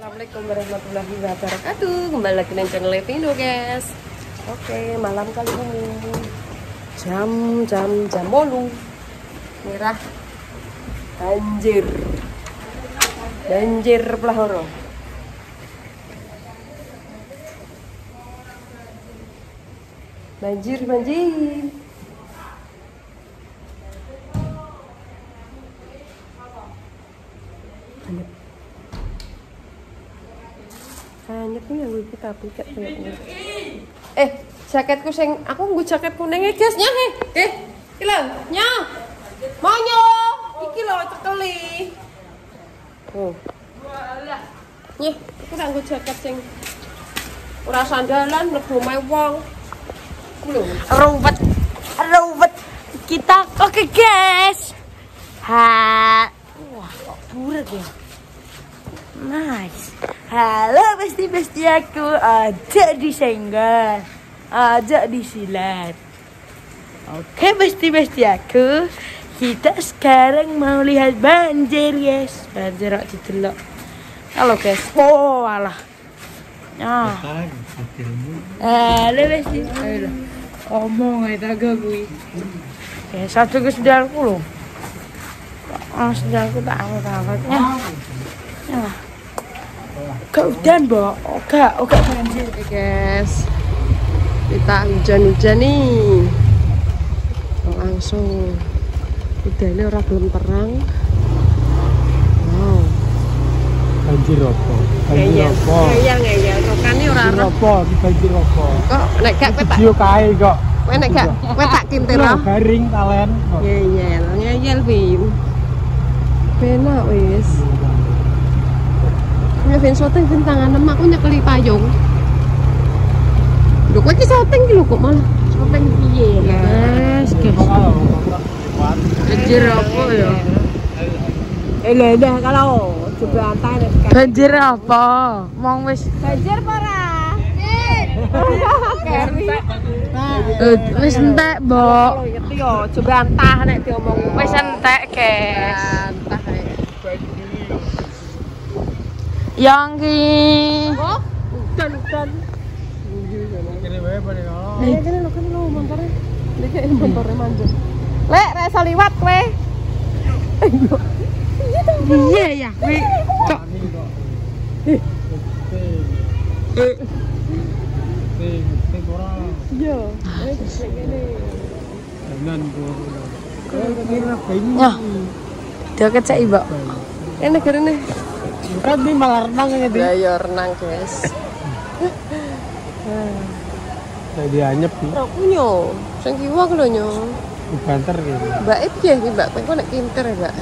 Assalamualaikum warahmatullahi wabarakatuh. Kembali lagi dengan channel Levindo, guys. Oke, malam kali ini jam bolu merah banjir pelahoro. Banjir. Hanyut nih yang gue kita piket jaketku sing aku nggo jaket kuning guys nya iki lho nya monyo iki lho cekeli nyeh aku tak nggo jaket sing ora sandalan mlebu omahe wong lho ruwet kita oke guys wah kok buret ya. Nice. Halo besti aku, ajak disenggol, ajak disilat. Oke besti aku, kita sekarang mau lihat banjir guys. Banjir kok didelok. Halo guys. Oh alah. Halo besti. Ayo omong aja gak gue. Satu ke saudaraku loh. Saudaraku tak awet-awetnya. Gak udan, Mbak. Oke banjir, guys. Kita hujan-hujan nih. Langsung. Udannya orang belum terang. Wow. Banjir apa? Ngeyel. Rokane ora ora. Apa? Banjir apa? Kok nek gak kowe tak video kae kok. kowe nek gak kowe tak kintir ah. Garing talen. Ngeyel piye. Penak wis. Punya fan shooting tangan emak aku nyekeli payung. Lho kowe iki shooting iki lho kok malah shooting piye? Guys. Banjir apa ya? Dah kalau coba antai Banjir apa? Wong wis banjir ora? wis entek, Mbok. Ngerti yo, coba antah nek diomong. Wis entek, guys. Antah ae. Yang ki. Oh, udan. Kene wae pane kalau. Lah kene lho kan lho montore. Iki montore manjur. Lek ra iso liwat kowe. Iya ya, kowe kok. Ting ora. Iya, wis kene. Tenan kok. Kira pengen. Wah. Dia kecek, Mbak. Kene gerene. Bukan di malah renang ya di. Ya renang, guys. Jadi anyep nih. Aku nyo, sing kiwa ku lho nyo. Banter gitu. Mbak piye iki, Mbak? Kowe nek kintir ya, Mbak?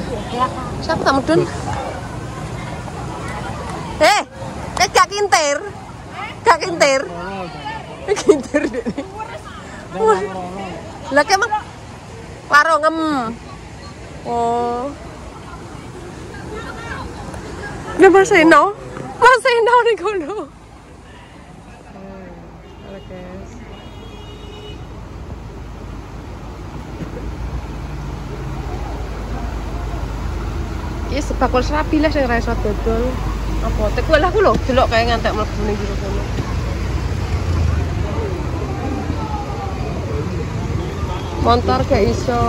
Siapa tak medun? Gak kintir. Gak kintir. Kintir dek. Lah kemang warungem. Oh. Dia masih no nih kono. Halo guys. Iki sebakul serabi lah sing ra iso dodol. Apa tek lah aku lho delok kaya ngantek mlebu ning jero kono. Motor gak iso.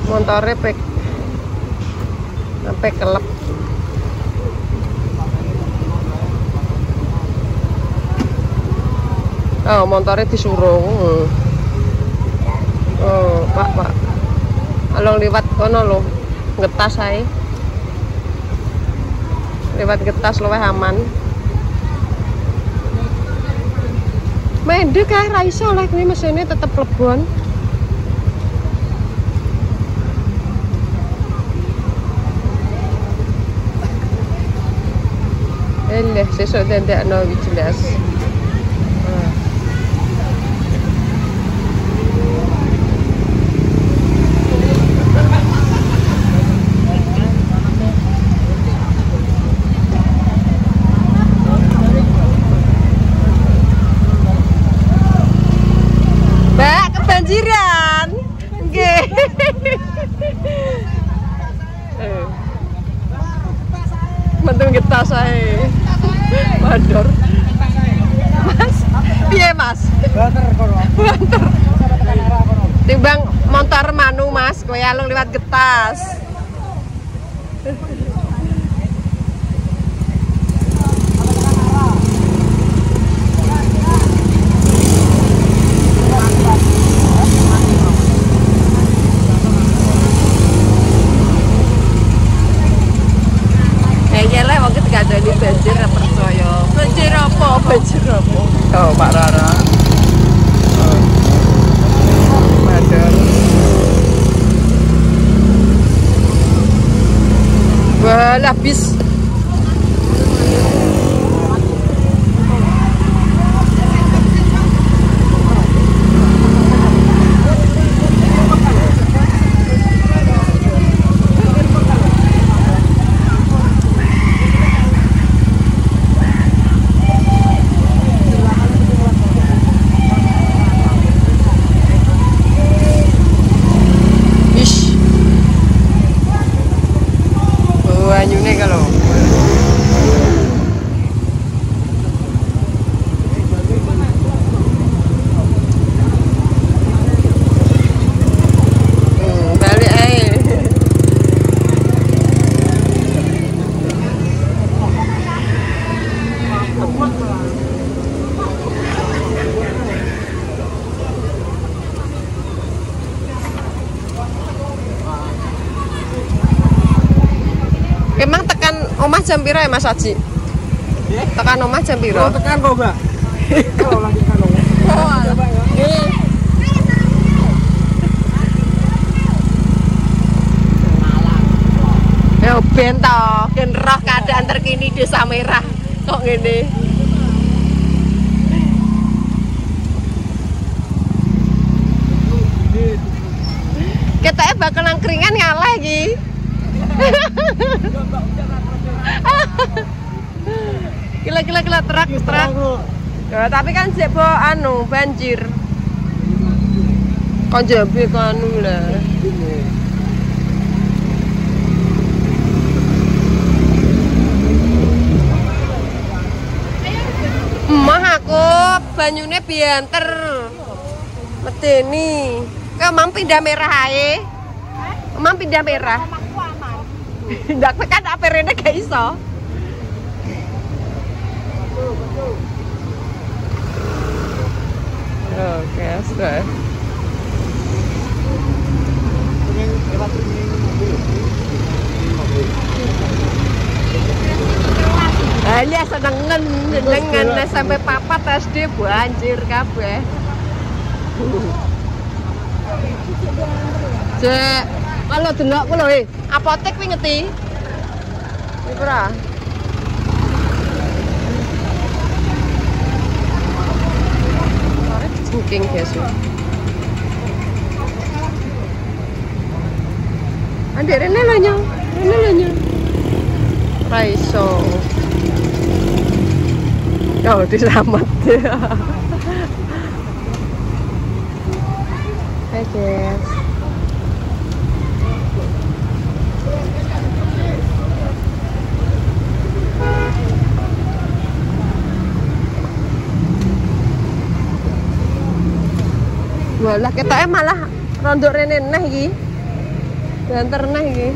Montore pek sampai kelep. Oh, motornya disuruh. Oh, Pak. Along liwat kono lho. Ngetas ae. Liwat ngetas luwih aman. Mendek kae ra iso lek kuwi mesine tetep plebon. Sesuk ndekno iki jelas. Mbak, kebanjiran. Nggih. Bentuk getas ae. Bandor. Mas. Piye, Mas? Banter kono. Banter. Timbang motor manu, Mas, kowe alung liwat getas. Jadi banjir percaya. Banjir apa? Banjir apa? Oh, Pak Rara. Oh. Madar. Wah, habis. Emang tekan omah jam piro ya Mas Haji? Tekan omah jam piro? Oh, tekan kok, Mbak. Kalau lagi tekan omah. Oh, nggih. Ya ben to, ken roh keadaan terkini Desa Merah. Kok ngene? Ketake bakal angkringan ngalah iki. Gila truk. Ya, tapi kan sebo anu banjir. Kon jambe anu lah. Emah aku banyune bianter. Medeni. Kok mam pindah merah ae? Mam pindah merah. Ndak tekan apa rene gak iso. Oke, sudah. Hanya senengan sampai papat SD banjir kabeh. Cek, kalau delok ku lho, apotek kuwi ngeti. Iki ora. Arep jengking guys. Ande rene lho nyong. Ra iso. Oh, diselamat. Hai guys. Walah ketoke malah rondok rene neh iki. Banter neh iki.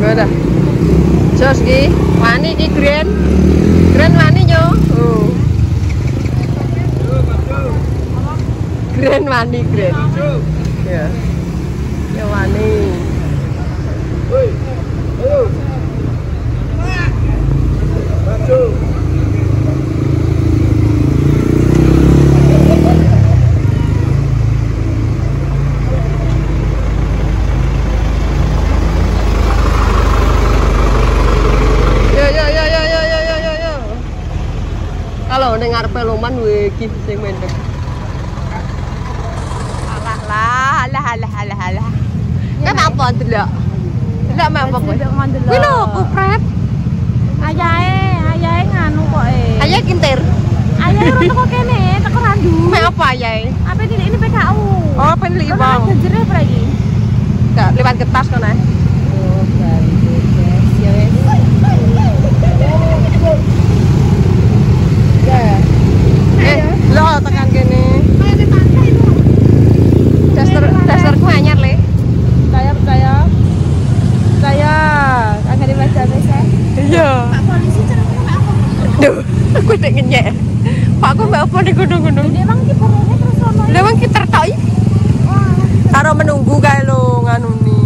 Udah. Jos iki, wani iki grand wani yo. Oh. Grand wani. Ya. Ya wani. Woi. Ayo. Maju. Kalau ning ngarepe loman we iki sing mendek. Alah. Kan apa ndelok? Ndelok apa kowe? Kuwi lho kupret. Ayahe nganu kok e. Ayahe kintir. ya ora teko kene, teko Randu. Mek apa ya? Apa ini PKU. Oh, penli bang. Banjirnya apa lagi? Gak lewat getas kan ya? Oh, banjir guys. Ya wes. Lo tekan kene. Dasarku anyar le. Percaya. Agak dibaca biasa. Iya. Pak polisi cara apa? Duh, aku tak ngenyek. Pak aku mbak apa di gunung-gunung? Dia emang ki porone terus ono. Lah emang kita tertoi. Karo menunggu kae lo nganu ni.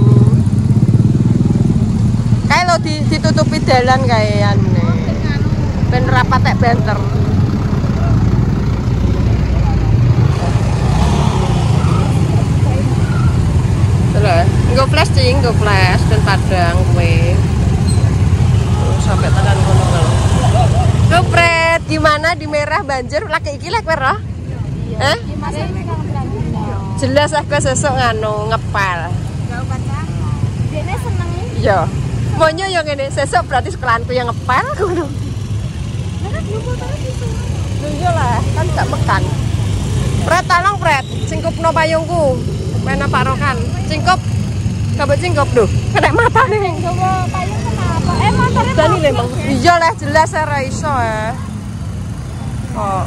Kae lo ditutupi dalan kae anune. Ben rapat tek banter. Terus, nggo flash cing, nggo flash dan padang kowe. Sampai tekan kono kalau. Lo Fred, gimana di merah banjir lagi iki lek wer roh? Iya. Mas ini kan berani. Jelas aku sesuk nganu ngepel. Enggak upacara. Dene seneng. Iya. Monyo yang ngene, sesuk berarti sekolahanku yang ngepel ngono. Lah kan belum motor itu. Lho iya lah, kan gak mekan. Fred, tolong Fred, singkupno payungku. Mana Pak Rokan? Singkup. Kabeh singkup lho. Kena mata nih. Coba payung kenapa? Motornya Dan ini memang iya lah jelas ora iso ya. Oh.